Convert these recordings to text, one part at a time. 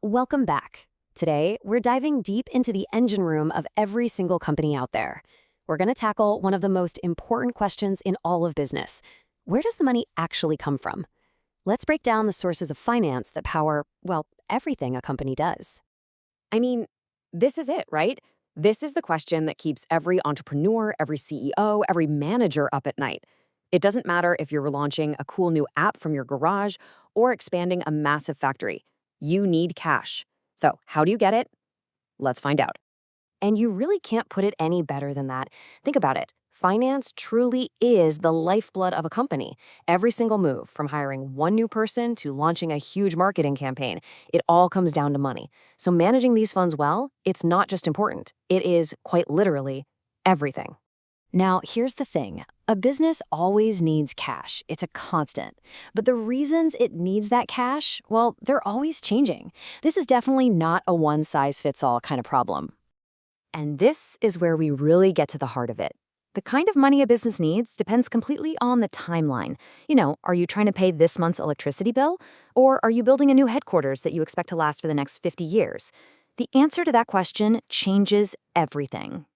Welcome back. Today, we're diving deep into the engine room of every single company out there. We're going to tackle one of the most important questions in all of business. Where does the money actually come from? Let's break down the sources of finance that power, well, everything a company does. I mean, this is it, right? This is the question that keeps every entrepreneur, every CEO, every manager up at night. It doesn't matter if you're launching a cool new app from your garage or expanding a massive factory. You need cash. So, how do you get it? Let's find out. And you really can't put it any better than that. Think about it. Finance truly is the lifeblood of a company. Every single move, from hiring one new person to launching a huge marketing campaign, it all comes down to money. So managing these funds well, it's not just important. It is, quite literally, everything. Now, here's the thing. A business always needs cash. It's a constant. But the reasons it needs that cash, well, they're always changing. This is definitely not a one-size-fits-all kind of problem. And this is where we really get to the heart of it. The kind of money a business needs depends completely on the timeline. Are you trying to pay this month's electricity bill? Or are you building a new headquarters that you expect to last for the next 50 years? The answer to that question changes everything.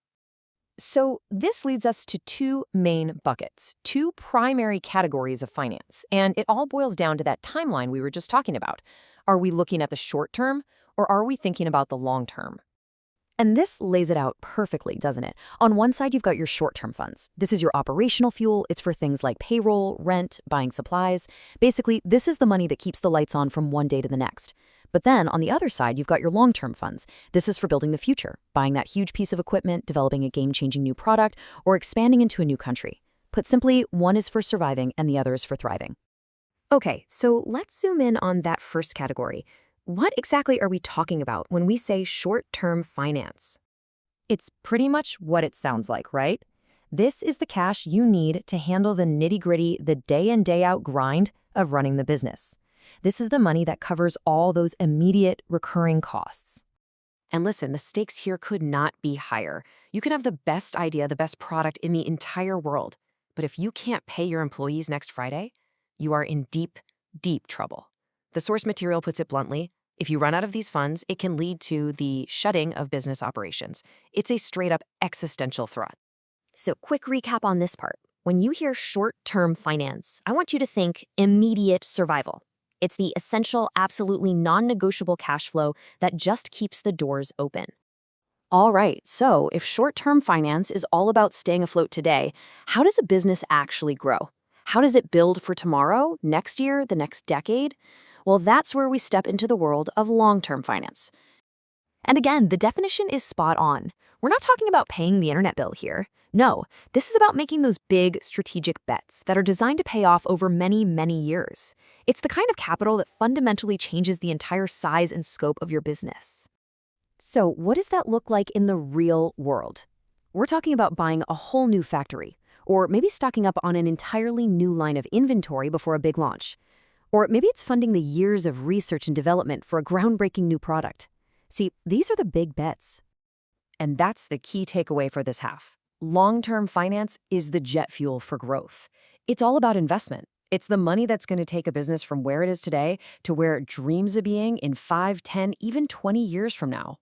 So, this leads us to two main buckets, two primary categories of finance, and it all boils down to that timeline we were just talking about. Are we looking at the short term, or are we thinking about the long term? And this lays it out perfectly, doesn't it? On one side, you've got your short-term funds. This is your operational fuel. It's for things like payroll, rent, buying supplies. Basically, this is the money that keeps the lights on from one day to the next. But then, on the other side, you've got your long-term funds. This is for building the future, buying that huge piece of equipment, developing a game-changing new product, or expanding into a new country. Put simply, one is for surviving and the other is for thriving. Okay, so let's zoom in on that first category. What exactly are we talking about when we say short-term finance? It's pretty much what it sounds like, right? This is the cash you need to handle the nitty-gritty, the day-in, day-out grind of running the business. This is the money that covers all those immediate, recurring costs. And listen, the stakes here could not be higher. You can have the best idea, the best product in the entire world, but if you can't pay your employees next Friday, you are in deep, deep trouble. The source material puts it bluntly. If you run out of these funds, it can lead to the shutting of business operations. It's a straight-up existential threat. So quick recap on this part. When you hear short-term finance, I want you to think immediate survival. It's the essential, absolutely non-negotiable cash flow that just keeps the doors open. All right, so if short-term finance is all about staying afloat today, how does a business actually grow? How does it build for tomorrow, next year, the next decade? Well, that's where we step into the world of long-term finance. And again, the definition is spot on. We're not talking about paying the internet bill here. No, this is about making those big strategic bets that are designed to pay off over many, many years. It's the kind of capital that fundamentally changes the entire size and scope of your business. So, what does that look like in the real world? We're talking about buying a whole new factory, or maybe stocking up on an entirely new line of inventory before a big launch. Or maybe it's funding the years of research and development for a groundbreaking new product. See, these are the big bets. And that's the key takeaway for this half. Long-term finance is the jet fuel for growth. It's all about investment. It's the money that's going to take a business from where it is today to where it dreams of being in 5, 10, even 20 years from now.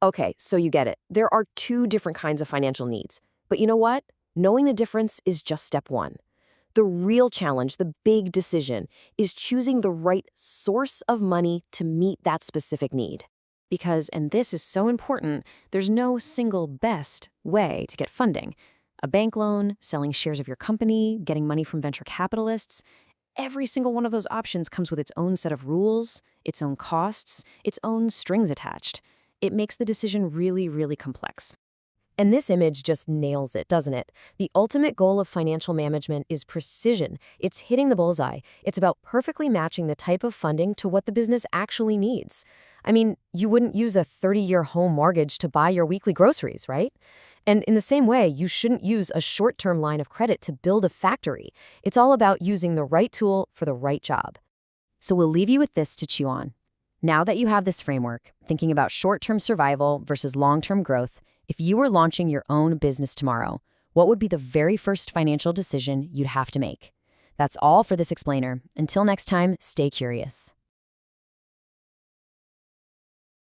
Okay, so you get it. There are two different kinds of financial needs. But you know what? Knowing the difference is just step one. The real challenge, the big decision, is choosing the right source of money to meet that specific need. Because, and this is so important, there's no single best way to get funding. A bank loan, selling shares of your company, getting money from venture capitalists, every single one of those options comes with its own set of rules, its own costs, its own strings attached. It makes the decision really, really complex. And this image just nails it, doesn't it? The ultimate goal of financial management is precision. It's hitting the bullseye. It's about perfectly matching the type of funding to what the business actually needs. I mean, you wouldn't use a 30-year home mortgage to buy your weekly groceries, right? And in the same way, you shouldn't use a short-term line of credit to build a factory. It's all about using the right tool for the right job. So we'll leave you with this to chew on. Now that you have this framework, thinking about short-term survival versus long-term growth, if you were launching your own business tomorrow, what would be the very first financial decision you'd have to make? That's all for this explainer. Until next time, stay curious.